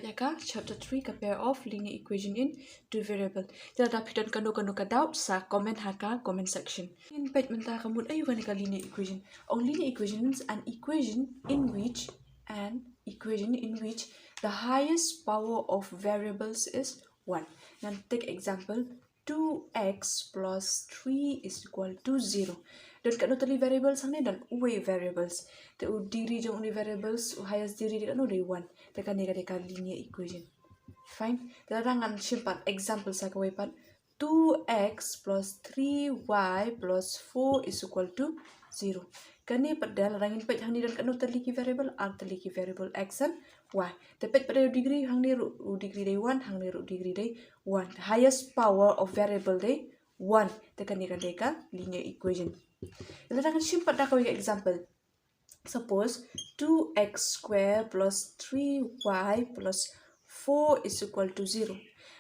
ka chapter 3 ka pair of linear equation in two variable. Tila dapat dan kanu ka doubt sa comment comment section. In page menta kamu ayu ka linear equation. On linear equation means an equation in which the highest power of variables is 1. Now take example 2x plus 3 is equal to 0. Dan kat no tali variables hang ni dan uwe variables. Te u diri jong uni variables u highest diri kat no day 1. Te kan ni ka linear equation. Fine. Darangan simpan example sa ka wepan 2x plus 3y plus 4 is equal to 0. Kani pada larangin pet hang ni dan kat no tali ki variable r tali ki variable x and y. Te pet pada degree hang ni u degree day 1 hang ni u degree day 1. The highest power of variable day 1. Te kan ni ka linear equation. Darangan simpan dah ka example. Suppose 2x square plus 3y plus 4 is equal to 0.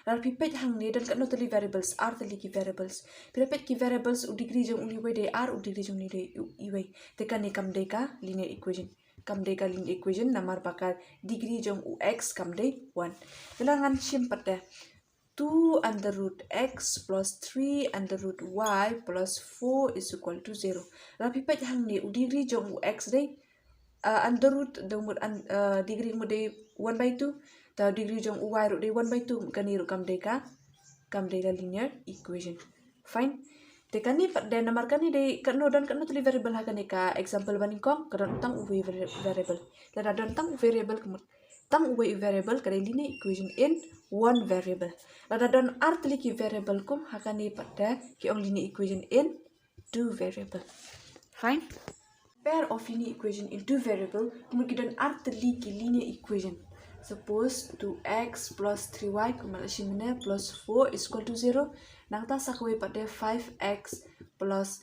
Lalu pipet hang ni dan kat no tali variables r tali ki variables. Pipet ki variables u degree jong uni way day r u degree jong ni day u way. Tekan ni kam day ka linear equation. Kam day ka linear equation namar bakal degree jong u x kam day 1. Dalangan simpat dah 2 under root x plus 3 under root y plus 4 is equal to 0. Lalu pipet hang ni u degree jong u x day under root degree mu day 1 by 2. Tau degree jong y root day 1 by 2 kan ni root kam day ka linear equation. Fine. Tekan ni pada namar kan ni day kan no tali variable ha kan ni ka example baning kong kadang tang uwe variable. Dan tang variable kemut tang uwe variable ka linear equation in one variable. Dan r tali ki variable kum ha kan ni pada ki ong linear equation in two variable. Fine. Pair of linear equation in two variable kemudian r tali ki linear equation. Suppose 2x plus 3y kumulation plus 4 is equal to 0. Nang ta sakwe pada 5x plus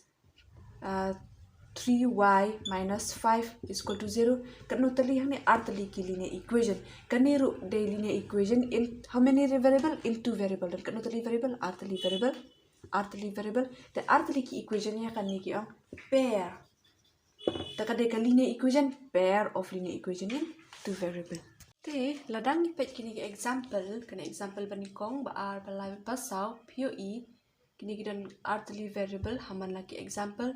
3y minus 5 is equal to 0. Kan no tali hang ni r tali ki linear equation. Kan ni root day linear equation in how many variable? In two variable. Dan kan no tali variable r tali variable. Dan r tali ki equation ni kan ni ki ong pair. Taka day ka linear equation pair of linear equation in two variable. Te ladang pet kini example kena example banikong ba r balai pasau POE kini gidan r tali variable haman lagi example.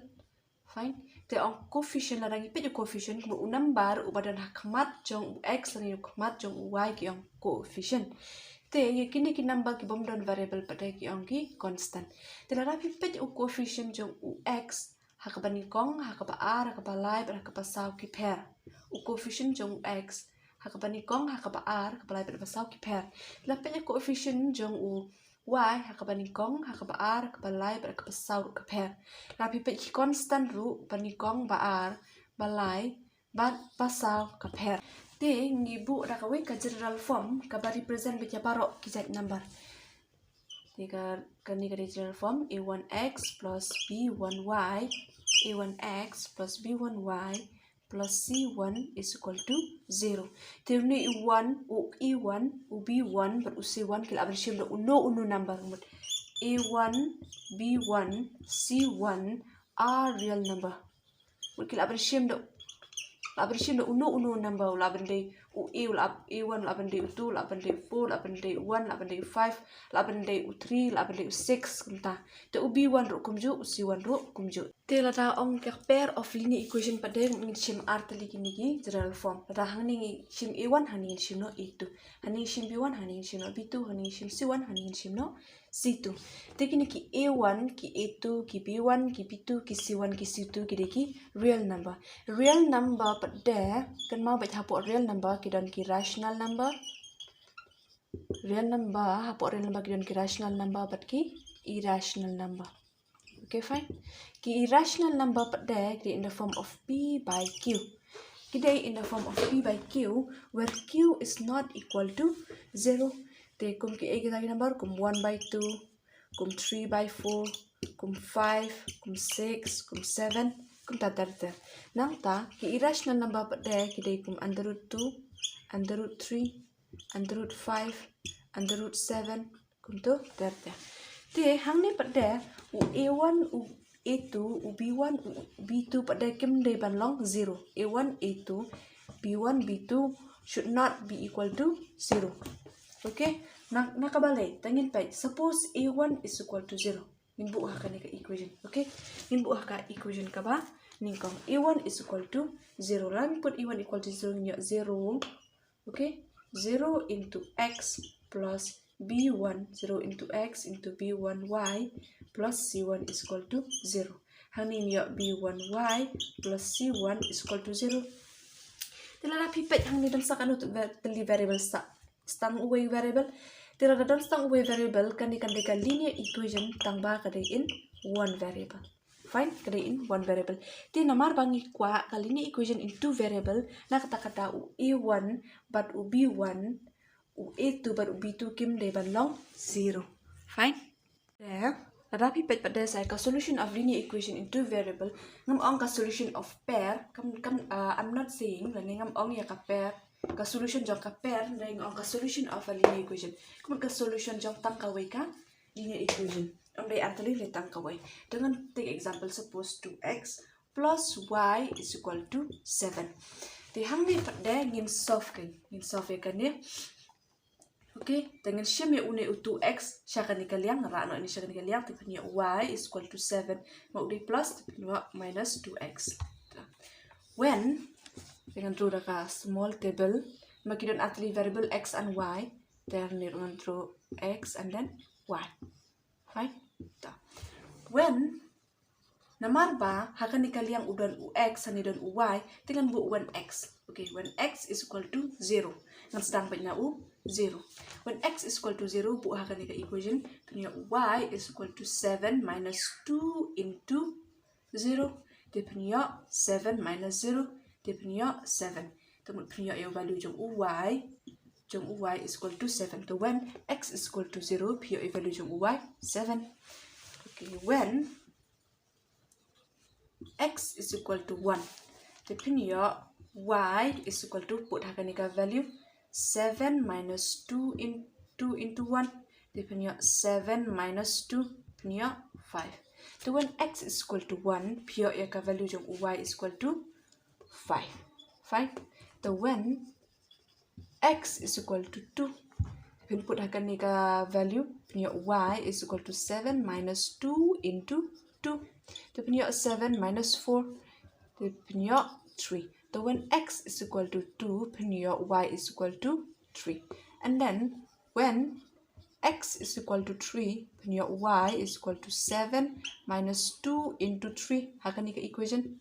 Fine. Te ong coefficient ladang pet coefficient ku number u badan hakmat jong u x ni hakmat jong u y ki ong coefficient. Te kini ki number ki bom don variable pada ki ong ki constant. Te ladang pet u coefficient jong u x hakabanikong hakaba r hakabalai hakabasau ki pair. U coefficient jong u x hakabanikong hakabaar hakabalai pada pasau ki pair. Lapetnya coefficient jong u y hakabanikong hakabaar hakabalai pada pasau ki pair. Lapi pet ki constant ru banikong baar balai bat pasau ki pair. Te ngibu dah kawe ka general form ka ba represent beja barok ki z number. Te ka ni ka general form a1x plus b1y a1x plus b1y plus C1 is equal to 0. Teori E1, U1, B1, but C1 kila abrishim do uno number. A1, B1, C1 are real number. Kila abrishim do uno number. Labende U1, labende U2, labende U4, labende U1, labende U5, labende U3, labende U6. Kumta. Te U1 ro kumju, C1 ro kumju. Te lata ong kak pair of linear equation pada ngin sim r tali kini ki general form. Lata hang ni sim A1 hang ni sim no A2. Hang ni sim B1 hang ni sim no B2 hang ni sim C1 hang ni sim no C2. Te kini ki A1 ki A2 ki B1 ki B2 ki C1 ki C2 ki de ki real number. Real number pada kan mau baca hapuk real number ki dan ki rational number. Real number hapuk real number ki dan ki rational number bat ki irrational number. Okay, fine. Ki irrational number pada in the form of P by Q. Today in the form of P by Q, where Q is not equal to 0. Te kum ki egi lagi number kum 1 by 2, kum 3 by 4, kum 5, kum 6, kum 7, kum tatar. Nang ta ki irrational number pada today kum under root 2, under root 3, under root 5, under root 7, kum tu tatar. Te hang ni pada u A1 u A2 u B1 u B2 pada kim day banlong 0. A1 A2 B1 B2 should not be equal to 0. Okay, nakabalik. Tangin pa. Suppose A1 is equal to 0. Nimbuha ka ni ka equation. Okay, nimbuha ka equation ka ba? Ningkong A1 is equal to 0. Lang put A1 equal to 0 niya 0. Okay, 0 into x plus B1, 0 into x into B1y plus C1 is equal to 0. Hangin niya B1y plus C1 is equal to 0. Tilala pipet hangin dan sa kanut tali variable sa stang uway variable. Tilala dan stang uway variable kan linear equation tangba kada in one variable. Fine, kada in one variable. Ti namar bangi kwa ka linear equation in two variable na kata u A1 but u B1 u A2 but u B2 kim de ban long 0. Fine. There. Rapi pet pada saya ka solution of linear equation in two variable ngam ong ka solution of pair I'm not saying la ngam ong ya ka pair ka solution jong ka pair na ngam ong ka solution of a linear equation kum ka solution jong tang ka way ka linear equation ong day antali le tang ka way dengan take example suppose 2x plus y is equal to 7 ti hang ni pada ngin solve kan ya. Okay, dengan siya may una 2x, siya ka ni kaliang, rano ni siya ka ni kaliang, tipe niya y is equal to 7, maudi plus, tipe niya minus 2x. When, dengan draw ka small table, makidon atli variable x and y, then dengan draw x and then y. Fine? When, namar ba, haka ni kaliang udan ux, hanidon y, tingnan bu 1x. Okay, when x is equal to 0, ngan sedang pa niya 0. When x is equal to 0, buuh ka ni ka equation. Punya y is equal to 7 minus 2 into 0. Dia punya 7 minus 0. Dia punya 7. Temu punya yung value jong y. Jong y is equal to 7. So when x is equal to 0, punya yung value jong y 7. Okay, when x is equal to 1, dia punya y is equal to put ka ni ka value 7 minus 2 into 1. Dia punya 7 minus 2 punya 5. So when x is equal to 1, pure ya ka value jong y is equal to 5. Fine. So when x is equal to 2, input akan ni ka value punya y is equal to 7 minus 2 into 2. Dia punya 7 minus 4. Dia punya 3. So when x is equal to 2, punya y is equal to 3. And then when x is equal to 3, punya y is equal to 7 minus 2 into 3. Hakan ni ka equation.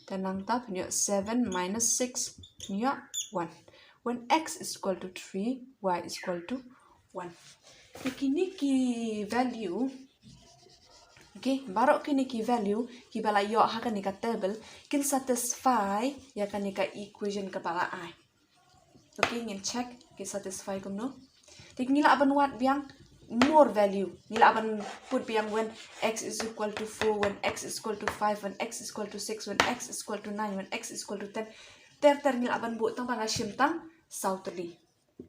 Tanang ta punya 7 minus 6 punya 1. When x is equal to 3, y is equal to 1. Kini ki value. Okay, baru kini ki value kibala yo hakan ni ka table kin satisfy ya kan ni ka equation kepala I. Okay, ngin check kin satisfy kum no. Tik nila aban what biang more value. Nila aban put biang when x is equal to 4, when x is equal to 5, when x is equal to 6, when x is equal to 9, when x is equal to 10. Ter nila aban bu tang ngasim tang southly.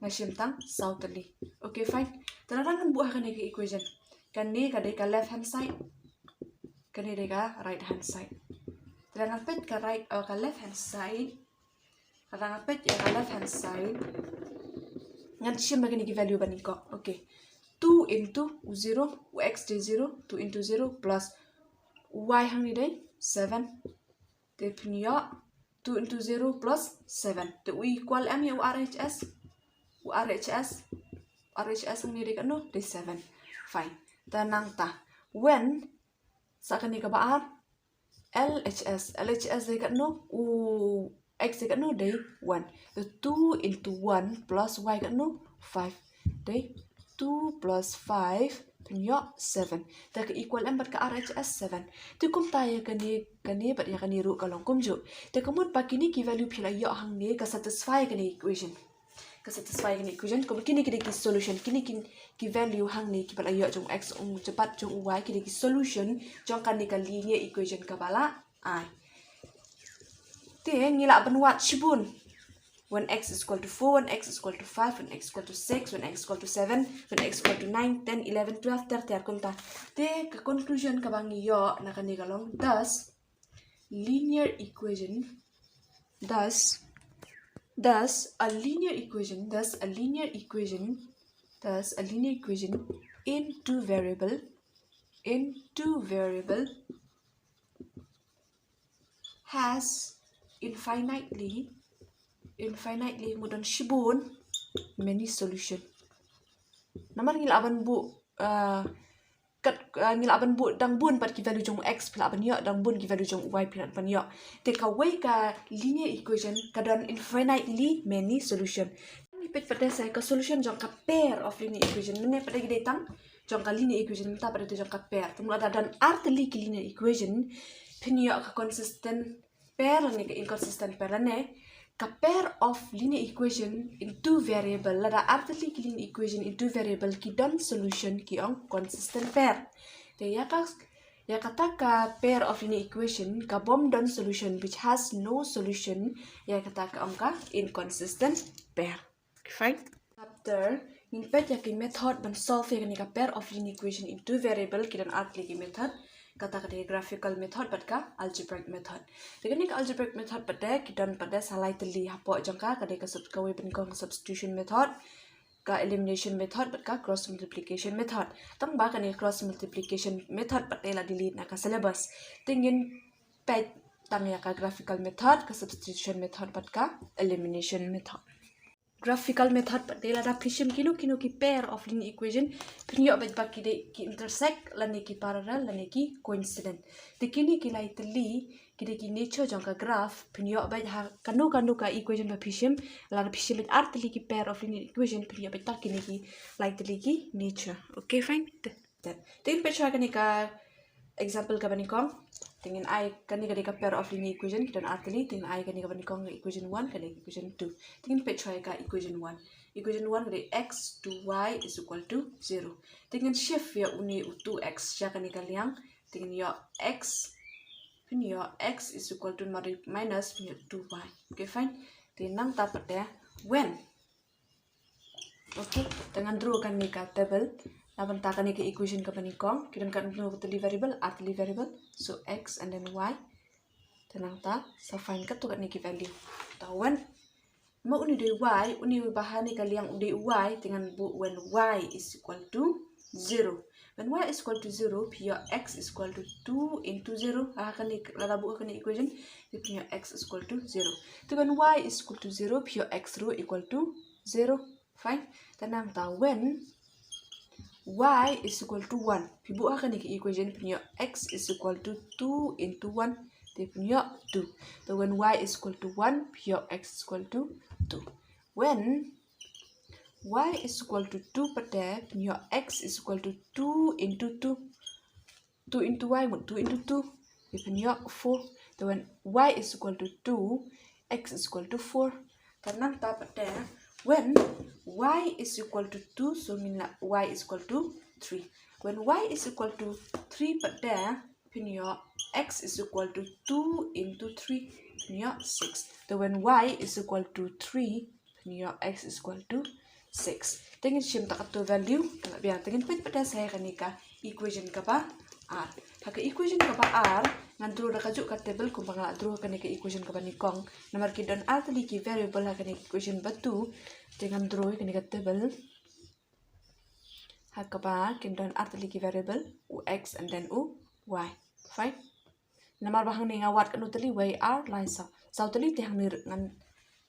Ngasim tang southly. Okay, fine. Tanarangan bu hakan ni ka equation. Kan ni kadai ka left hand side. Kani deka right hand side. Terang pet ka right ka left hand side. Terang pet ya ka left hand side. Ngan siya magani ki value bani ko. Okay. 2 into 0 x di 0, 2 into 0 plus y hang ni day 7. Te punya 2 into 0 plus 7. Te u equal m ya RHS. RHS hang ni deka no day 7. Fine. Tanang ta. When sa kani ka baar LHS dekat no x dekat no day 1. The 2 into 1 plus y dekat no 5 day 2 plus 5 punya 7. Tak equal m bat ka RHS 7. Tu kum taya kani bat ya kani ru kalong kum jo. Te kemun pakini ki value phila yo hang ni ka satisfy kani equation. Satisfy ni equation ko kini ki solution kini ki value hang ni ki pala yo jong x cepat jong y kini ki solution jong kan ni ka linear equation ka bala I te ngila ban wat shibun when x is equal to 4, when x is equal to 5, when x is equal to 6, when x is equal to 7, when x is equal to 9, 10, 11, 12 ter kum ta te ka conclusion ka bang yo na kan ni kalong thus linear equation thus Thus a linear equation in two variable has infinitely mudan shibun many solution. Namar ngilaban bu ngilaban bu dang bun pat ki value jong x pla ban yo dang bun ki value jong y pla ban yo. Te ka way ka linear equation kadon infinitely many solution. Ni pet pada saya ka solution jong ka pair of linear equation mene pada gede tang jong ka linear equation ta pada jong ka pair. Temu ada dan artli ki linear equation pinyo ka consistent pair ne ka inconsistent pair ne ka pair of linear equation in two variable lada artli ki linear equation in two variable ki don solution ki ong consistent pair. Te ya kata ka pair of linear equation ka bom don solution which has no solution ya kata ka ong ka inconsistent pair. Okay, fine. After in pet yakin method ban solve ya ka pair of linear equation in two variable ki don artli ki method kata kata graphical method pat ka algebraic method. Dengan ka algebraic method pada kita pada salai teli hapo jangka kada ka subkawe benkong substitution method ka elimination method pat ka cross multiplication method. Tang ba kan cross multiplication method pat la delete na ka syllabus. Tingin pet tang ya ka graphical method ka substitution method pat ka elimination method. Graphical method pat dela da phishim kino ki pair of linear equation pinyo bet baki de ki intersect lane ki parallel lane ki coincident. Tikini ki lai teli ki nature jong ka graph pinyo bet ha kanu ka equation ba phishim la phishim bet artli ki pair of linear equation pinyo bet tak ki lai teli ki nature. Okay, fine. Tin pechwa kani ka example ka bani kong tingin I kani ka pair of linear equation kita artli tingin I kani ka bani kong equation 1 kani equation 2 tingin pechwa ka equation 1 kani x to y is equal to 0 tingin shift ya uni 2x ya kani ka liang tingin ya x is equal to minus 2y. Okay, fine. Tinang tapat ya when. Okay, dengan draw kan ni ka table laban ta kan ni ka equation ka bani kong kita kan draw ka variable artli variable so x and then y tenang ta so find ka to kan ni ki value ta when mo uni de y uni bahan ni ka liang uni y dengan bu when y is equal to 0. When y is equal to 0 pure x is equal to 2 into 0 akan ni lalabu kan ni equation pure x is equal to 0. So when y is equal to 0 pure x row equal to 0. Fine. Tenang ta when y is equal to 1. Pibu akan ni equation punya x is equal to 2 into 1. Dia punya 2. So when y is equal to 1, pure x is equal to 2. When y is equal to 2 pada punya x is equal to 2 into 2. 2 into y, 2 into 2. Dia punya 4. So when y is equal to 2, x is equal to 4. Tenang ta pada when y is equal to 2, so mean y is equal to 3. When y is equal to 3 pada punya x is equal to 2 into 3 punya 6. So when y is equal to 3 punya x is equal to 6. Tingin sim tak to value tak biar tingin pada saya kan ka equation ka ba r. Ka equation ka ba r ngan draw da kajuk ka table kung pangala draw kan ka equation ka ba ni kong nomor ki don r tali ki variable ha kan equation batu dengan draw kan ka table ha ka ba kin don r tali ki variable ux and then y. Fine. Nomor bahang ni ngawat kan tali y r lai sau tali te hang ni ngan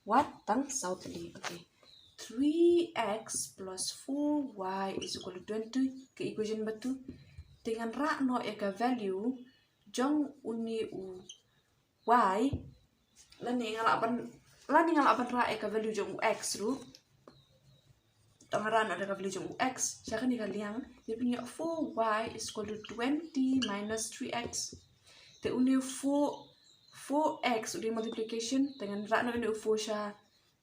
wat tang sau tali. Okay. 3x plus 4y is equal to 20 ke equation batu dengan ra no ya ka value jong uni y lani ngalaban ra ya ka value jong x ru tangaran ada ka value jong x siya kan liang dia punya 4y is equal to 20 minus 3x te uni 4x udi multiplication dengan ra no uni 4 siya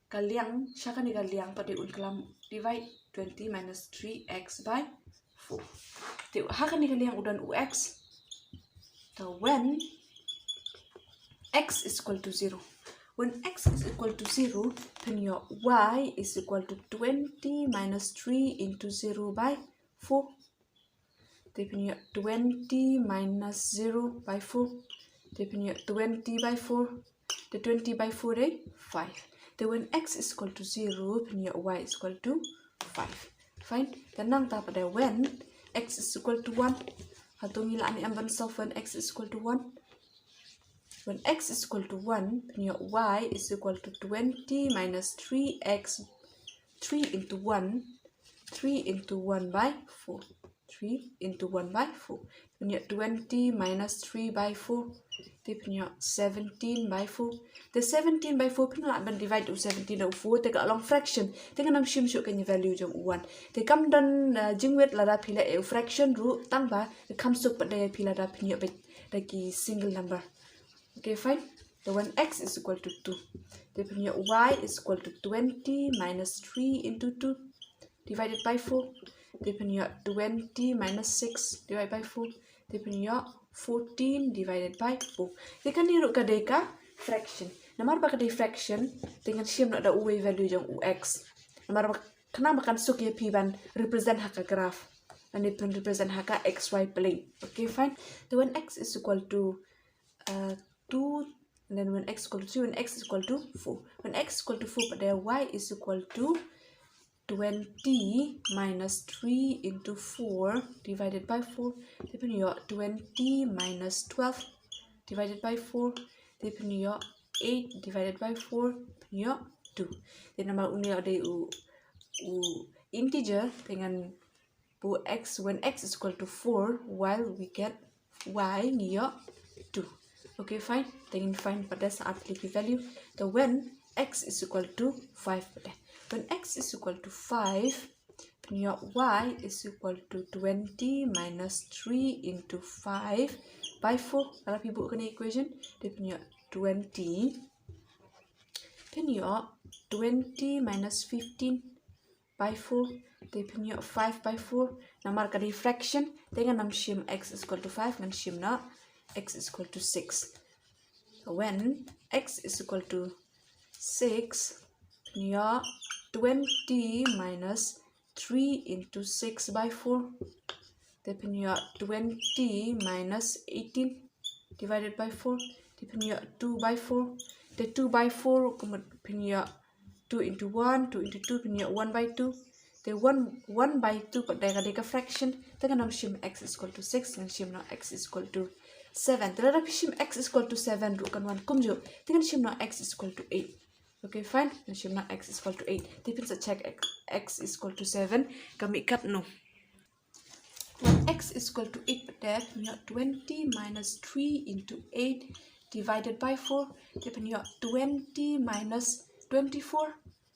kaliang siya kan liang pada kalam divide 20 minus 3x by 4. Ti ha kan liang udan ux. So when x is equal to 0. When x is equal to 0, then your y is equal to 20 minus 3 into 0 by 4. Then your 20 minus 0 by 4. Then your 20 by 4. The 20 by 4 is 5. Then when x is equal to 0, punya y is equal to 5. Fine. Dan nang ta pada when x is equal to 1. Atau ngila ni amban solve when x is equal to 1. When x is equal to 1, punya y is equal to 20 minus 3x, 3 into 1, 3 into 1 by 4. 3 into 1 by 4. Punya 20 minus 3 by 4. Dia punya 17 by 4. The 17 by 4 pun nak divide 17 by 4. Dia kat long fraction. Dia kan nam shim syuk kanya value jom 1. Dia kam dan jingwet lada pila fraction ru tambah. Dia kam suk pada pila da punya lagi single number. Okay, fine. The when x is equal to 2. Dia punya y is equal to 20 minus 3 into 2 divided by 4. Dia punya 20 minus 6 divided by 4. Dia punya 14 divided by 4. Dia kan diruk ke deka fraction. Namar ba kadai fraction dengan siam nak ada uai value jang ux. Namar ba kena makan suk ya pi ban represent haka graph. And it represent haka xy plane. Okay, fine. So when x is equal to 2, and then when x is equal to 2, when x is equal to 4. When x is equal to 4, pada y is equal to 20 minus 3 into 4 divided by 4. Dia punya 20 minus 12 divided by 4. Dia punya 8 divided by 4 punya 2. Dia nama uni ada integer dengan bu x when x is equal to 4 while we get y niya 2. Okay, fine. Then find pada saat lebih value. The when x is equal to 5 pada. When x is equal to 5, punya y is equal to 20 minus 3 into 5 by 4. Kalau ibu kena equation, dia punya 20. Punya 20 minus 15 by 4. Dia punya 5 by 4. Namar kali fraction, dengan nam shim x is equal to 5, dengan shim na x is equal to 6. When x is equal to 6, punya 20 minus 3 into 6 by 4. Dia punya 20 minus 18 divided by 4. Dia punya 2 by 4. The 2 by 4 punya 2 into 1, 2 into 2 punya 1 by 2. The 1 by 2 pada deka fraction. Dengan nam shim x is equal to 6, dengan shim na x is equal to 7. Terhadap shim x is equal to 7 rukan 1 kumjo. Dengan shim na x is equal to 8. Okay, fine. Dengan shim na x is equal to 8. Tipin sa check x is equal to 7. Kami cut no. When x is equal to 8 pada punya 20 minus 3 into 8 divided by 4. Dia punya 20 minus 24.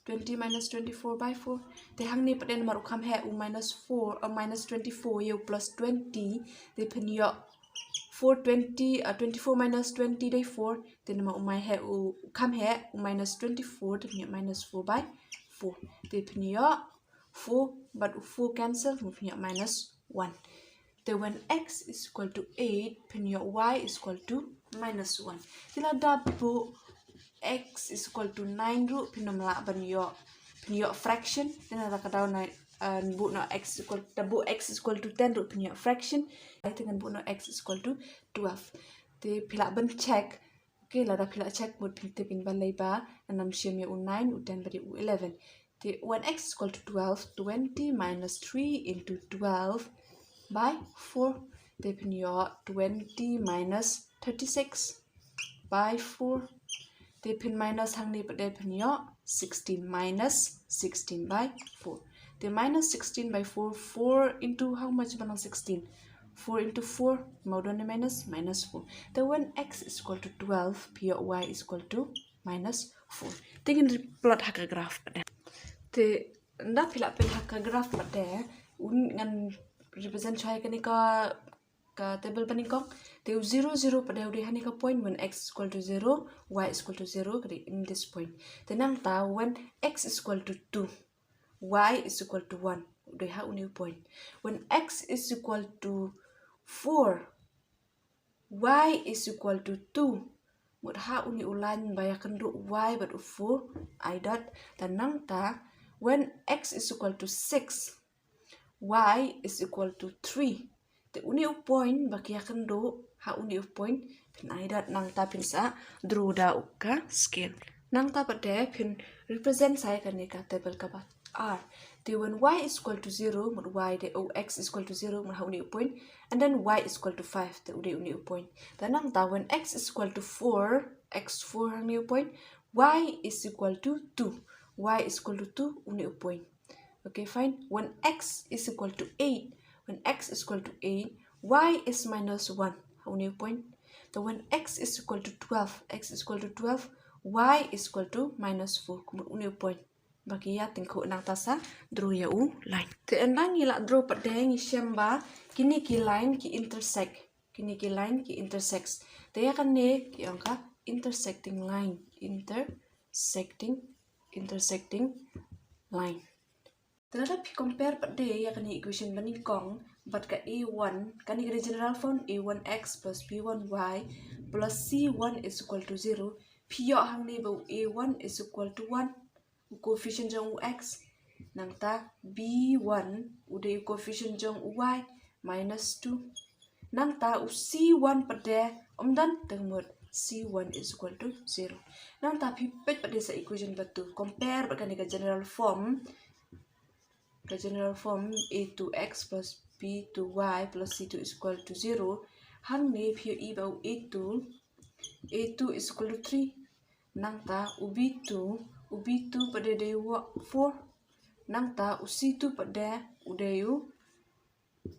20 minus 24 by 4. Dia hang ni pada nomor ukam he u minus 4 or minus 24 you plus 20. Dia punya 24 minus 20 day 4. Dia nama umai he u ukam he u minus 24. Dia punya minus 4 by 4. Dia punya 4 but 4 cancel. Dia punya minus 1. Then when x is equal to 8, punya y is equal to minus 1. Kila double x is equal to 9 ru pina melak punya fraction. Dan ada kata na bu na x equal double x is equal to 10 ru punya fraction. Dengan bu na x is equal to 12. Di pila ben check. Okay, lada pila check mud pinte pin balai ba anam shim ya u 9 u 10 bari u 11. Di when x is equal to 12, 20 minus 3 into 12 by 4. Di punya 20 minus 36 by 4. They pin minus hang ni pada punya 16 minus 16 by 4. The minus 16 by 4, 4 into how much banang 16? 4 into 4, mau dona minus 4. The when x is equal to 12, pure y is equal to minus 4. Tingin plot haka graph pada. The nda pila haka graph pada ngan represent chai kani ka table panikong they 0 0 pada udah hani ka point when x is equal to 0, y is equal to 0 in this point. Tenang ta when x is equal to 2, y is equal to 1 udah ha uni point. When x is equal to 4, y is equal to 2 mud ha uni ulan bayakan du y but 4 I dot. Tenang ta when x is equal to 6, y is equal to 3. The uni point baki akan do ha uni point pin aidat nang tapin sa druda uka scale. Nang ta pada pin represent saya kan ka table ka ba r. Then when y is equal to 0, mut y de x is equal to 0, mut uni point, and then y is equal to 5, the uni point. Then nang ta when x is equal to 4, x4 hang new point, y is equal to 2, y is equal to 2 uni point. Okay, fine. When x is equal to 8, when x is equal to 8, y is minus 1, uni point. Then when x is equal to 12, x is equal to 12, y is equal to minus 4, uni point. Bagi ya tingko nang tasa draw ya u line. Te endang ila draw pada ngi syamba kini ki line ki intersect. Kini ki line ki intersects. Te ya kan ne ki angka intersecting line, intersecting line. Terhadap compare pada ya kan equation bani kong but ka a1 kan ni general form a1x plus b1y plus c1 is equal to 0. Pio hang ni bau a1 is equal to 1. Coefficient jong x nang ta b1 udah coefficient jong y minus 2 nang ta c1 pada dan temut c1 is equal to 0 nang ta pipet pada sa equation batu compare pada ka general form a2x plus b2y plus c2 is equal to 0 hang ni pio i bau a2 is equal to 3 nang ta b2 pada day 4 nang ta c2 pada uday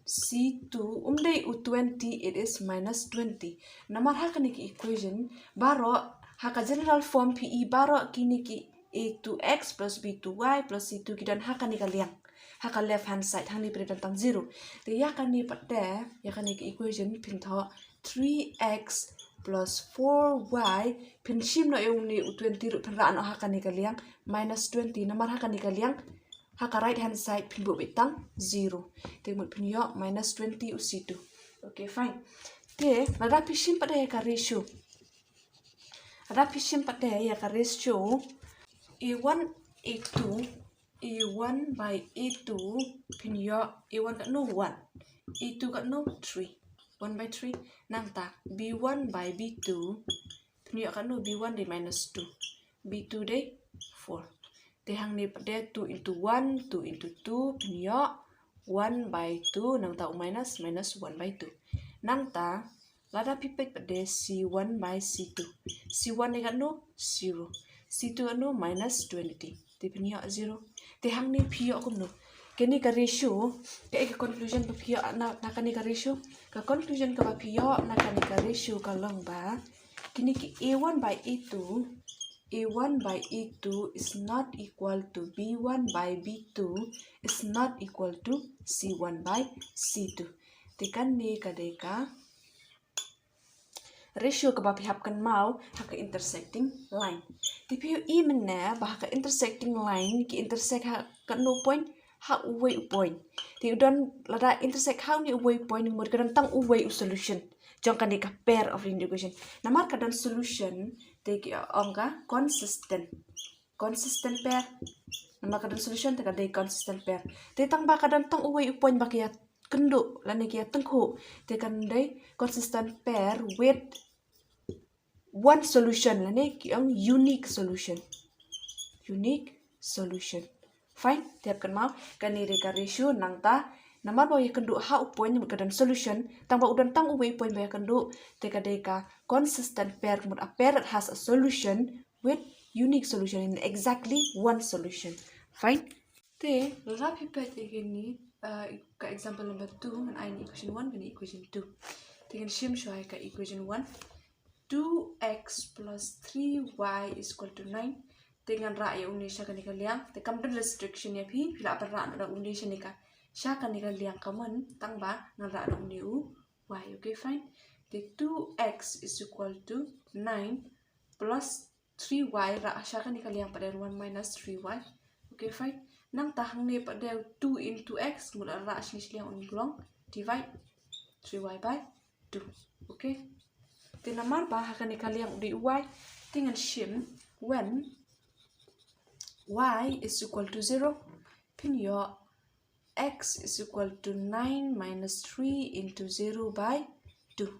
c2 day 20 it is minus 20 namar hakan ki equation baro haka general form pe baro kini ki a2x plus b2y plus c2 kidan hakan ni kaliang haka left hand side hani pada tentang 0 te ya kan ni pada ya kan ni ki equation pintho 3x plus 4y pinshim na yung ni 20 ru pinra ano haka ni kaliang minus 20 namar haka ni kaliang haka right hand side pinbu bitang 0 temut pinyo minus 20 usitu. Okay, fine. Te nada pishim pada ya ka ratio a1 by a2 pinyo a1 kat no 1 a2 kat no 3 1 by 3 nang ta b1 by b2 pinyo kan no b1 di minus 2 b2 di 4 te hang ni pada 2 into 1 2 into 2 pinyo 1 by 2 nang ta minus 1 by 2 nang ta lada pipet pada c1 by c2 c1 ni kan no 0 c2 kan no minus 20 te pinyo 0 te hang ni pio kum no kini ka ratio ke conclusion pa pio na kani ka ratio ka conclusion ka pa pio na kani ka ratio ka long ba kini ki a1 by a2 is not equal to b1 by b2 is not equal to c1 by c2 tekan ni ka deka ratio ka ba pihapkan mau haka intersecting line tipio i mena ba haka intersecting line ki intersect ha kan no point ha uway point ti udon lada intersect how ni uway point mo kadang tang uway solution jong kan ka pair of linear equation namar kadang solution te ki angka consistent pair namar kadang solution te kadang consistent pair te tang ba kadang tang uway point ba kia kendo lani kia tengku te kan dai consistent pair with one solution lani ki ang unique solution fine tiap kan mau kan ni ka ratio nang ta namar ba ya kendu ha point ni kadan solution tang ba udan tang uway point ba ya kendu te ka consistent pair a pair that has a solution with unique solution in exactly one solution fine te rapi pet ini ka example number 2 man ai equation 1 kan equation 2 te kan shim shoy ka equation 1 2x plus 3y is equal to 9 dengan ra ya uni sya kanika liang te kam den restriction ya phi pila par ra na uni sya nika sya kanika liang kaman tang ba ngan ra na uni u y. Okay, fine. The 2x is equal to 9 plus 3y ra sya kanika liang pada 1 minus 3y. Okay, fine. Nang tahang ni pada 2 into x mula ra sya liang uni long divide 3y by 2. Okay. Te namar ba kanika liang uni y dengan shim when y is equal to 0 pinyo x is equal to 9 minus 3 into 0 by 2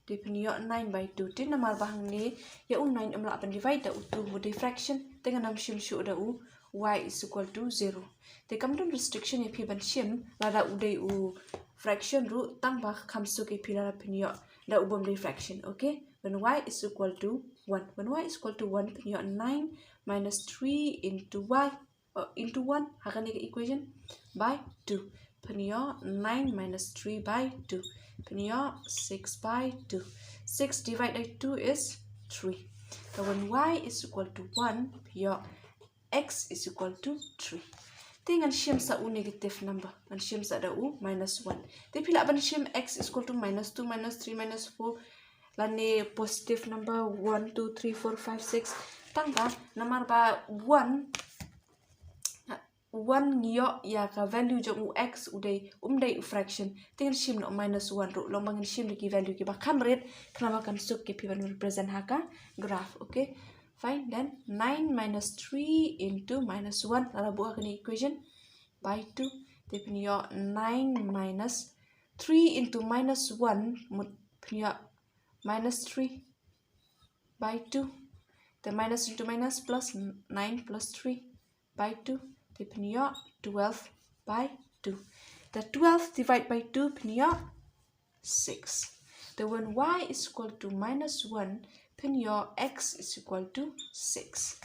Dia punya 9 by 2. Dia namar bahang ni ya 9 amla apan divide da u2 mode fraction dengan nam shim shu da u y is equal to 0. Dia kamdon restriction ya pi ban shim lada u dai u fraction ru tang bah kamsu ke pi la punya da u bom dai fraction. Okay, when y is equal to 1. When y is equal to 1 punya 9 minus 3 into y into 1 hakan ni equation by 2. Punya 9 minus 3 by 2. Punya 6 by 2. 6 divided by 2 is 3. So when y is equal to 1, punya x is equal to 3. Dengan shim sa u negative number. Dan shim sa da u minus 1. Tapi bila ban shim x is equal to minus 2, minus 3, minus 4. Lani positive number 1, 2, 3, 4, 5, 6. Tangka namar ba 1 ngiyo ya ka value jong u x udai u fraction dengan shim no minus 1 ru long bangin shim ki value ki ba kamret kenapa kan suk ki pivan represent haka graph. Okay, fine. Then 9 minus 3 into minus 1 lalu buat ni equation by 2. Dia punya 9 minus 3 into minus 1 punya minus 3 by 2. The minus into minus plus 9 plus 3 by 2. Dia punya 12 by 2. The 12 divided by 2 punya 6. The when y is equal to minus 1, punya x is equal to 6.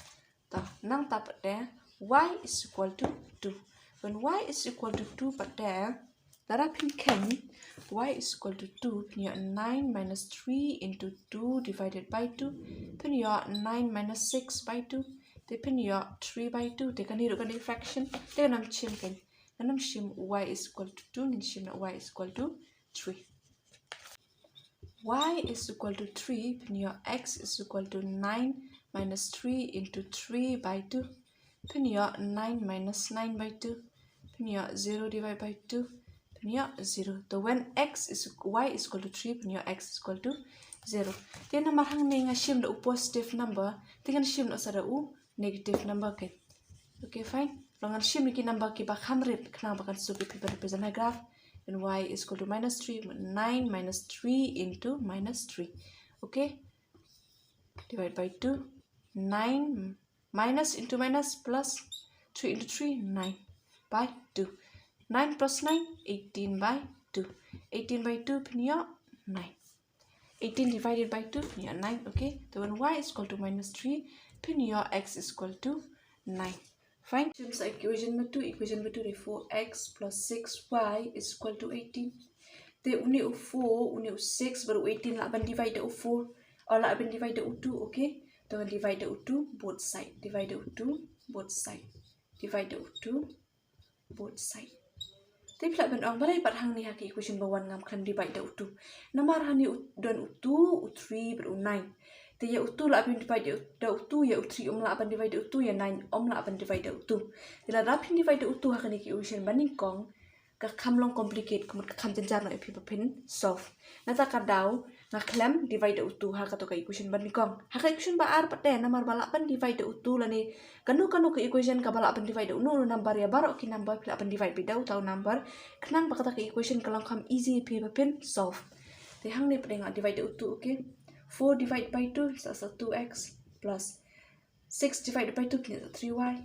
Tah, nang dapat there, y is equal to 2. When y is equal to 2 but there, darapin kane, y is equal to 2, punya 9 minus 3 into 2 divided by 2, punya 9 minus 6 by 2. Dia punya 3 by 2. Dia kan hirupkan di fraction. Dia kan nam shim kan. Nam shim y is equal to 2. Nin shim na y is equal to 3. Y is equal to 3. Punya x is equal to 9 minus 3 into 3 by 2. Punya 9 minus 9 by 2. Punya 0 divided by 2. Punya 0. So when y is equal to 3. Punya x is equal to 0. Dia namar hang ni nga shim da u positive number. Dengan shim na sa da u negative number kan. Okay, fine. Longan shim ni ki number ki ba kamret kenapa kan suki pi represent a graph. And y is equal to minus 3. 9 minus 3 into minus 3. Okay. Divide by 2. 9 minus into minus plus 3 into 3. 9 by 2. 9 plus 9. 18 by 2. 18 by 2 punya 9. 18 divided by 2 punya 9. Okay. So when y is equal to minus 3. Punya x is equal to 9. Fine. So equation number 2. Equation number 2. Therefore, x plus 6y is equal to 18. Then uni u 4, uni u 6, baru 18 lah ban divide u 4. Or lah ban divide u 2. Okay. Then divide u 2 both side. Divide u 2 both side. Divide u 2 both side. Tapi pula ban orang balai pat hang ni haki equation bawan ngam kan divide u 2. Namar hani dan u 2, u 3, baru 9. Dia u2 lah apan divide da u2 ya u3 lah apan divide u2 ya 9 lah apan divide u2. Bila rapin divide u2 hakan iki equation baning kong ka kamlong complicate kumut ka kam janjar no epi papin solve. Nata ka daw na klem divide u2 ha ka to ka equation baning kong. Ha ka equation ba ar pate namar bala apan divide u2 la ni kanu ka equation ka bala apan divide u2 number ya baro ki number pila apan divide bidau tahu number kenang ba ka equation kalong kam easy epi papin solve. Te hang ni pade nga divide u2 okay. 4 divided by 2 is 2x plus 6 divided by 2 punya 3y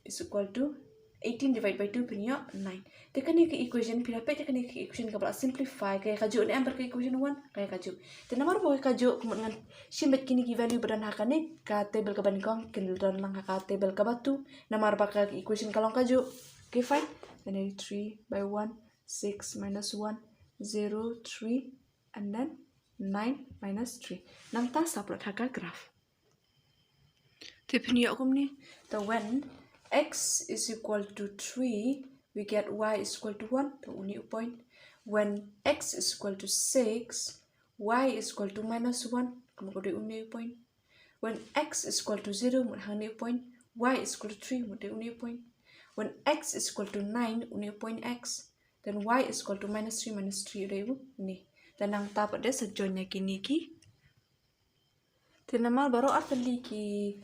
is equal to 18 divided by 2 punya 9. Tekan ni ke equation pila pe tekan ni ke equation ka bala simplify kaya kaju ni amper ke equation 1 kaya kaju. Te namar bo kaju kemudian shimbet kini ki value badan hakane ka table ka banikong kin don lang ka table ka batu namar ba ka equation kalong kaju. Okay, fine. Then 3 by 1 6 minus 1 0 3 and then 9 minus 3. Nang ta saprat haka graph. Tipni akum ni. The when x is equal to 3, we get y is equal to 1. The uni point. When x is equal to 6, y is equal to minus 1. Kamu ko di uni point. When x is equal to 0, mo hang ni point. Y is equal to 3, mo di uni point. When x is equal to 9, uni point x. Then y is equal to minus 3 udah ibu ni. Dan ang tapat dia sejoinnya kini ki. Tenamal baru ateli ki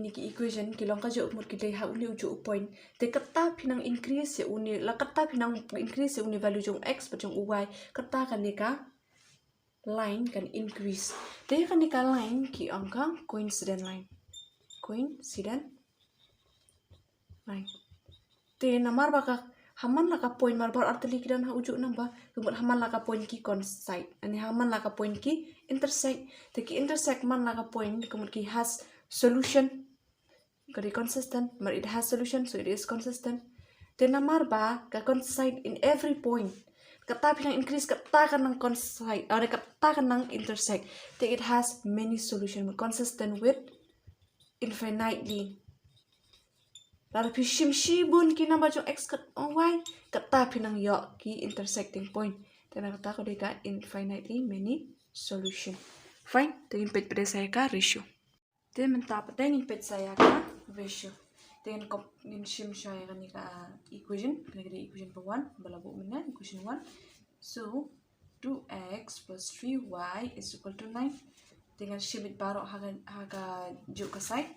ni ki equation ki long kajo umur ki dai ha uni uju point. Te kata pinang increase ya uni la kata pinang increase ya uni value jong x per jong y. Kata kan ni ka line kan increase. Dia kan nika line ki angka coincident line. Coincident line. Te namar baka haman laka point marbar arteli kidan ha ujuk namba. Kemudian haman laka point ki coincide. Ani haman laka point ki intersect. Te ki intersect man laka point kemudian ki has solution. Kari consistent. But it has solution so it is consistent. Te namar ba ka coincide in every point. Kata pinang increase kata kan nang coincide. Kata kan nang intersect. Te it has many solution consistent with infinitely. Lalu shibun ki namba jong x kat y kata pinang yo ki intersecting point. Dan kata ko deka infinitely many solution. Fine. Dengan pet pada saya ka ratio. Dan mentap dengan pet saya ka ratio. Dengan shim saya kan ka equation. Kena kena equation per 1 balabu mana equation 1. So 2x plus 3y is equal to 9. Dengan shim it baru haga juk ke side.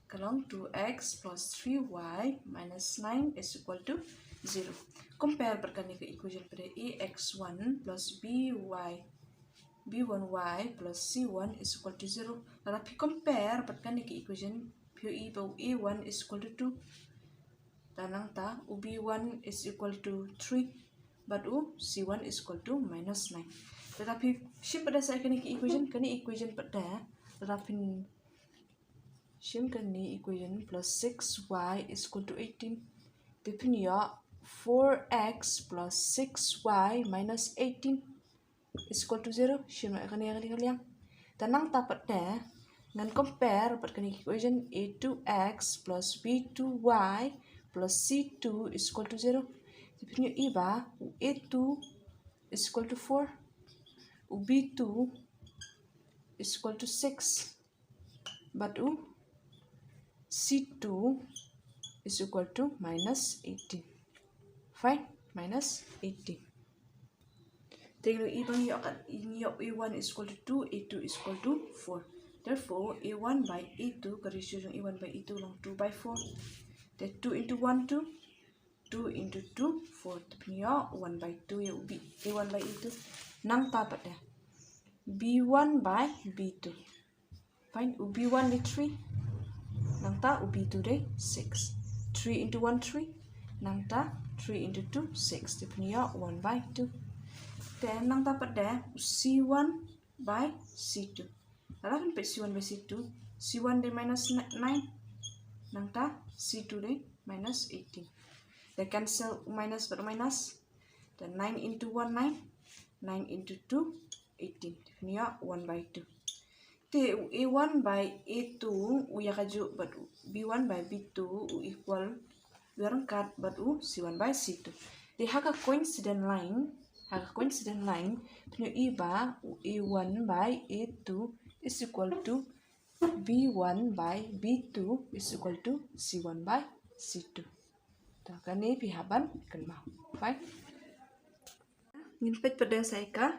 Kalong 2x plus 3y minus 9 is equal to 0. Compare berkali ke equation pada ax1 plus b1y plus c1 is equal to 0. Lalu compare berkali ke equation PE bau a1 is equal to 2. Tanang ta b1 is equal to 3. But c1 is equal to minus 9. Tetapi shim pada saya kena ke equation pada tetapi shim kani equation plus 6y is equal to 18. Definnya 4x plus 6y minus 18 is equal to 0. Shim kani yang. Tanang tapat dah ngan compare pada kani equation a2x plus b2y plus c2 is equal to 0. Definnya iba a2 is equal to 4. b2 is equal to 6. But C2 is equal to minus 18. Fine, minus 18. Tengok ibang A1 is equal to 2, A2 is equal to 4. Therefore, A1 by A2, ratio yung A1 by A2 lang 2 by 4. Then 2 into 1, 2. 2 into 2, 4. Tapos 1 by 2 yung A1 by A2. Nang tapat na. B1 by B2. Fine, B1 di 3. Nangta ubi 2 day 6. 3 into 1 3. Nangta 3 into 2 6. Tipnya 1 by 2. Then nang dapat dah C1 by C2. Lalu kan C1 by C2. C1 day minus 9. Nangta C2 day minus 18. They cancel minus but minus. Then 9 into 1 9. 9 into 2 18. Tipnya 1 by 2. A1 by A2 uya kaju but B1 by B2 equal berangkat but C1 by C2. Di haka coincident line punya iba A1 by A2 is equal to B1 by B2 is equal to C1 by C2. Kan ni pihaban kan mau. Fine. Ngimpet pada saya ka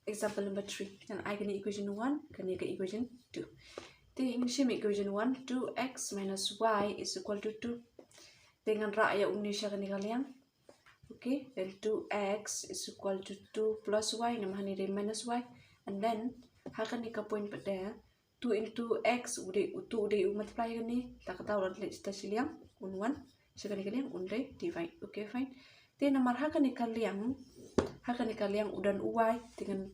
example number 3. And I can equation 1, can you get equation 2. Then shim equation 1, 2x minus y is equal to 2. Dengan raya Indonesia kan kalian. Okay, then 2x is equal to 2 plus y, namanya ni minus y. And then hakan ni ka point pada 2 into x udah multiply kan ni. Tak tahu lah kita siliang 1 sekarang kalian udah divide. Okay, fine. Then nomor hakan ni kalian udan y dengan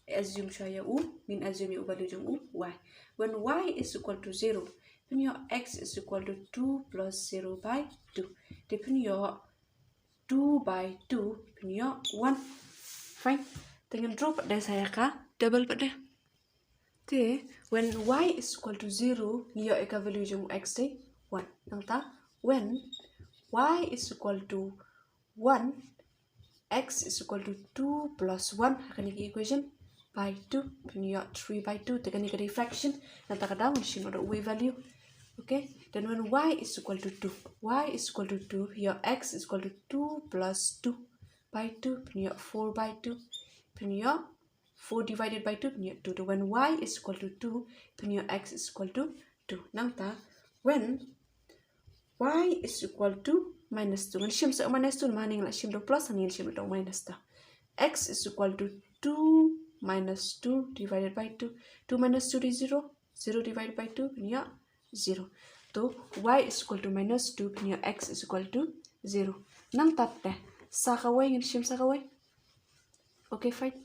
assume saya min assume value jong y. When y is equal to 0, then your x is equal to 2 plus 0 by 2. Then your 2 by 2, then your 1. Fine. Dengan draw pada saya ka double pada. Then when y is equal to 0, your value jong x day 1. Nang ta when y is equal to 1, x is equal to 2 plus 1. Akan ini equation by 2. Punya 3 by 2. Tekan ini fraction. Nanti akan down sini ada y value. Okay. Then when y is equal to 2. Y is equal to 2. Your x is equal to 2 plus 2 by 2. Punya 4 by 2. Punya 4 divided by 2. Punya 2. When y is equal to 2. Punya x is equal to 2. Nanti when y is equal to minus 2. When shim minus 2, maning la shim do plus, maning shim do minus 2. X is equal to 2 minus 2 divided by 2. 2 minus 2 is 0. 0 divided by 2 punya 0. So y is equal to minus 2 punya x is equal to 0. Nang tat deh. Sakawai ngin shim sakawai. Okay, fine.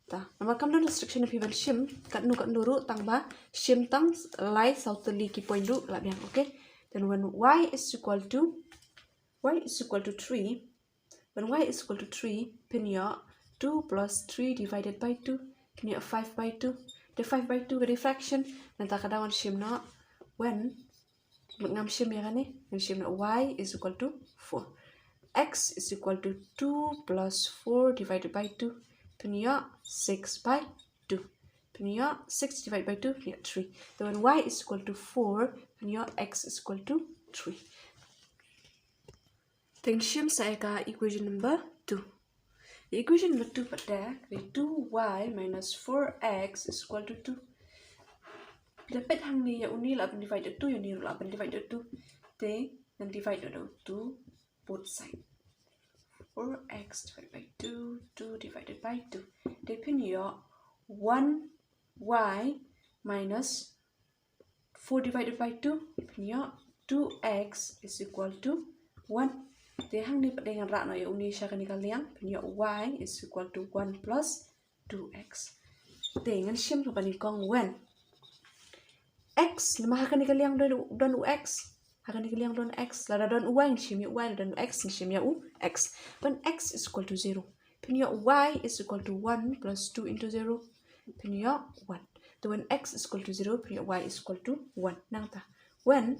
Ta. Nama kam don restriction of even shim kat nu ru tang ba shim tang lai southly ki point du la biang. Okay. Then when y is equal to 3, when y is equal to 3, punya 2 plus 3 divided by 2, punya 5 by 2. The 5 by 2 very fraction. Nanti kadawan shim na when ngam shim ya kan ni? When shim na y is equal to 4. X is equal to 2 plus 4 divided by 2. Punya 6 by 2. Punya 6 divided by 2, punya 3. Then when y is equal to 4, punya x is equal to 3. Then shim saya ka equation number 2. The equation number 2 pada 2y minus 4x is equal to 2. Dapat hang ni ya uni la divided 2 ya ni la divided 2. Then divided 2 both side. 4x divided by 2, 2 divided by 2. Depend ya 1y minus 4 divided by 2 punya 2x is equal to 1. Dia hang ni dengan rak no ya uni sya kan kalian punya y is equal to 1 plus 2x. Dengan shim apa ni kong when x lima akan kalian don ux akan kalian don x la don y shim ya y don x shim ya x. When x is equal to 0 punya y is equal to 1 plus 2 into 0 punya 1. So when x is equal to 0 punya y is equal to 1. Nang ta when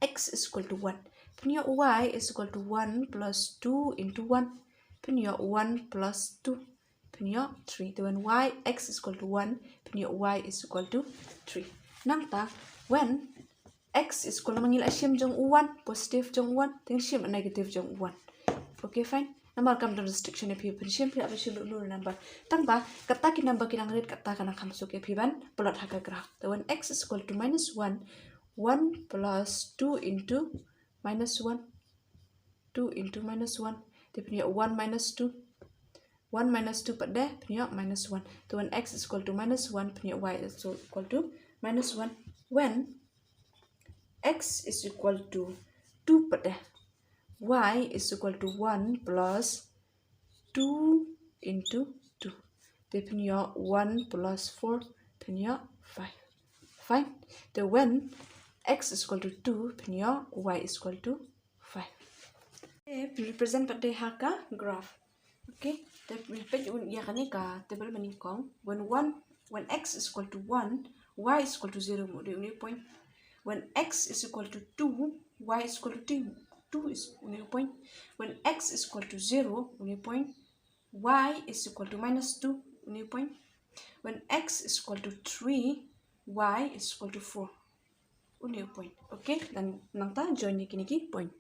x is equal to 1 punya y is equal to 1 plus 2 into 1 punya 1 plus 2 punya 3. So when x is equal to 1 punya y is equal to 3. Nang ta when x is equal to mangil asyam jong 1 positive jong 1 then shim negative jong 1. Okay, fine. Number kam don restriction ya piban shim pi apa shim lu number tang ba kata ki number kinang red kata kana kam sok ya piban plot haka graph. So when x is equal to minus 1 1 plus 2 into minus 1 2 into minus 1 dia punya 1 minus 2 1 minus 2 pada punya minus 1. So when x is equal to minus 1 punya y is equal to minus 1. When x is equal to 2 pada y is equal to 1 plus 2 into 2 dia punya 1 plus 4 punya 5. Fine. The when x is equal to 2 punya y is equal to 5. Okay, represent pada haka graph. Okay, the repeat ya kan ka table meningkong when x is equal to 1 y is equal to 0 mo the point. When x is equal to 2 y is equal to 2 is only point. When x is equal to 0 only point, y is equal to minus 2 only point. When x is equal to 3 y is equal to 4 only point. Okay, dan nangta join ni kini point.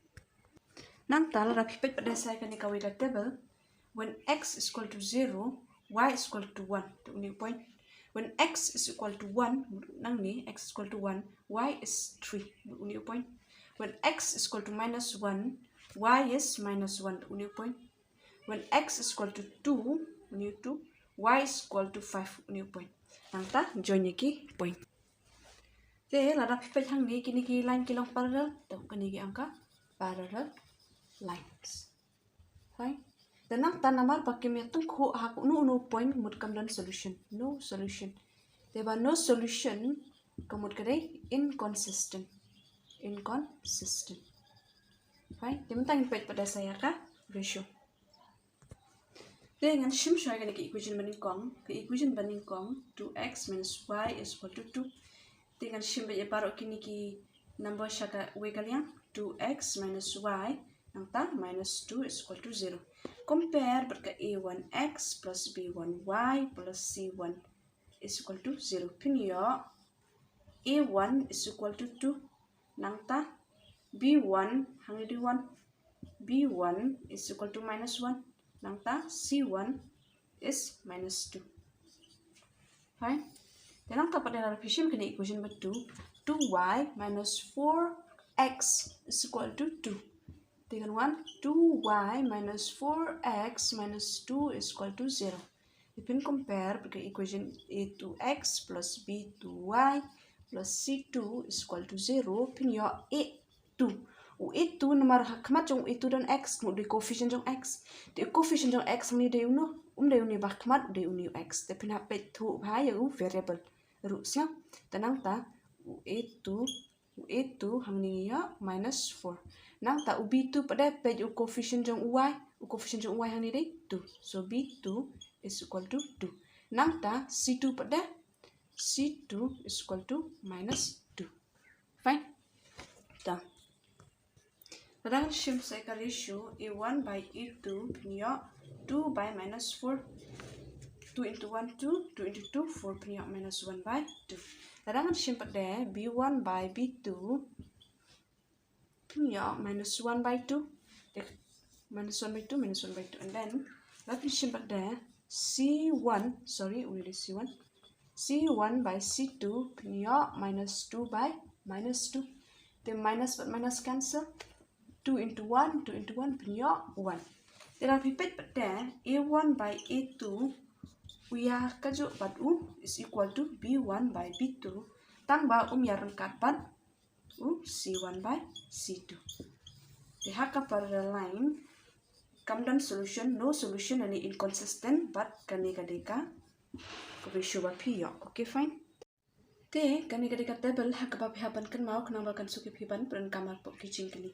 Nangta la pipet pada saya kan ikawi ka table. When x is equal to 0 y is equal to 1 only point. When x is equal to 1 nang ni x is equal to 1 y is 3 only point. When x is equal to minus 1 y is minus 1 only point. When x is equal to 2 only 2 y is equal to 5 only point. Nangta join ni ki point. Te lada pipet hang ni kini ki line kilong parallel tau kini ki angka parallel lines. Fine. Dan nangta namar pakai metode ko haku no point mud kam dan solution. No solution. There was no solution kamud kadai inconsistent. Inconsistent. Fine. Dimantang pipet pada saya ka ratio. Dengan shim shai kan ke equation baningkong 2x minus y is equal to 2. Dengan shim ya paro kini ki number syaka we kalian 2x minus y nangta minus 2 is equal to 0. Compare berka a1x plus b1y plus c1 is equal to 0. Pinyo a1 is equal to 2 nangta b1 hangi di 1 b1 is equal to minus 1 nangta c1 is minus 2. Fine. Dan nangta pada repetition kena equation betul 2y minus 4x is equal to 2. Dengan 1 2y minus 4x minus 2 is equal to 0. Ipin compare because equation a2x plus b2y plus c2 is equal to 0. Pin yo a2. A2 nomor kamat jong a2 dan x mo de coefficient jong x. De coefficient jong x ni de uno de uni bah kamat de uni x. De pin hapet tu bah ya variable. Rusnya tenang ta a2 hang ni ya minus 4. Nang ta b2 pada page coefficient jong y. Coefficient jong y hang ni de 2. So b2 is equal to 2. Nang ta C2 pada C2 is equal to minus 2. Fine. Dah. Kadang shim saya ka ratio A1 by A2 punya 2 by minus 4. 2 into 1 2, 2 into 2 4 punya minus 1 by 2. Kadang shim pada B1 by B2 punya minus 1 by 2. Minus 1 by 2 minus 1 by 2 and then let me shim pada C1, sorry, we will C1. C1 by C2 punya minus 2 by minus 2. The minus but minus cancel. 2 into 1, 2 into 1 punya 1. Then I'll repeat pada A1 by A2 we are kajuk but is equal to B1 by B2. Tambah ya rengkat pat C1 by C2. The haka parallel line. Come down solution, no solution any inconsistent but kani kadeka ratio bapi ya. Okay fine. Te kani kadeka table hak bapi haban kan mau kenang balkan suki piban peran kamar pok kitchen kini.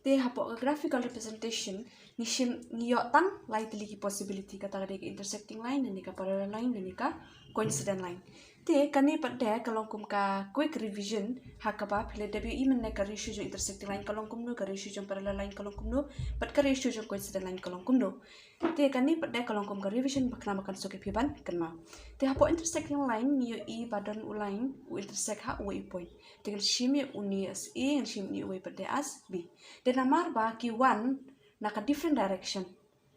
Te hapok graphical representation ni shim ni yo tang lai teliki possibility kata kadeka intersecting line dan ka parallel line dan ka coincident line. Te kani pada kalau kum ka quick revision hak ba pile WE men ka ratio jo intersecting line kalau kum no ka ratio jo parallel line kalau kum no pat ka ratio jo coincident line kalau kum no. Te kani pada kalau kum ka revision bakna makan soke piban kan mau. Te hapo intersecting line ni e badan u line u intersect ha u point. Dengan shimi uni as A and shimi u pada as B. Dan namar ba Q1 naka different direction.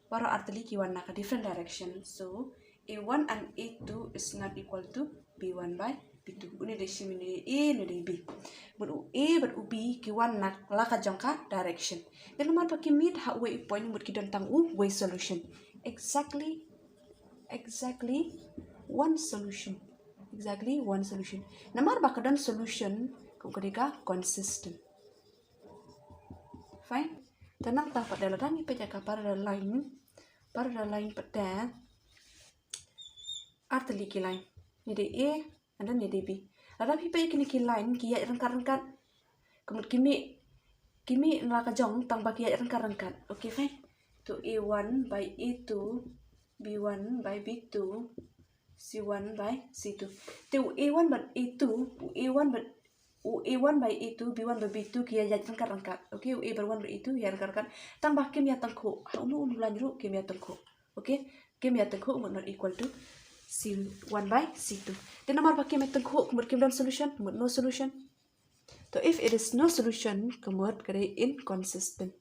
Baru artili Q1 naka different direction. So A1 and A2 is not equal to B1 by B2. Uni de shimi ni A ni de B. But u A but u B Q1 nak laka jangka direction. Dan namar ba kimit ha u point but kidon tang u way solution. Exactly one solution. Exactly one solution. Namar ba kadan solution kung kadika consistent. Fine. Tenang tak pada ladang ipa jaka parallel line pada arteliki line. Ni de A and then ni de B. Ladang ipa ki line kiya rengkat. Kemudian kimi nalaka jong tang ba kiya rengkat. Okay fine. To A1 by A2, B1 by B2, C1 by C2. To A1 by A2, A1 by A2, B1 by B2 kia jadi rengkat. Okay, A1 by A2 ya rengkat. Tambah kim ya tengku. Unu lanjut kim ya tengku. Okay, kim ya tengku not equal to C1 by C2. Then nomor pakai kim ya tengku kemudian kim dan solution, kemudian no solution. So if it is no solution, kemudian kare inconsistent.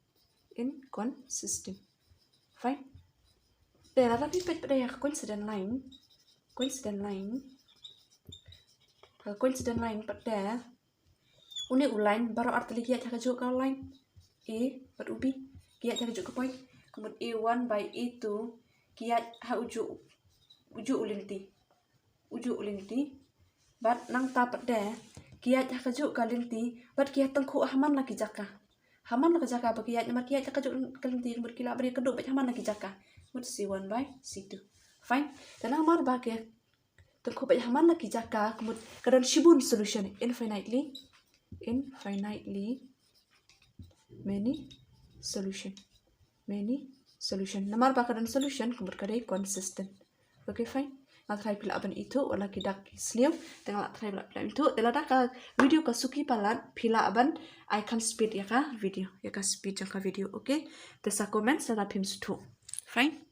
Fine. Then ada pipet pada yang coincident line pada uni line baru arti lagi aja kajuk kalau line A pada ubi kiat aja kajuk ke point kemudian A1 by A2 kiat ha uju ulinti bat nang ta pada kiat aja kajuk kalinti bat kiat tengku haman lagi jaka bagi kiat nyamar kiat kajuk kalinti kemudian kila beri keduk bat haman lagi jaka kemudian C1 by C2 fine dan amar bagi tengku bat haman lagi jaka kemudian kadang shibun solution infinitely many solution namar bakadan solution kemudian kadai consistent. Okay fine nak try pila aban itu wala kidak sliu tengah try pila itu telada ka video ka suki palat pila aban I can speed ya ka video speed jangka video. Okay tesa comment sada pim tu fine.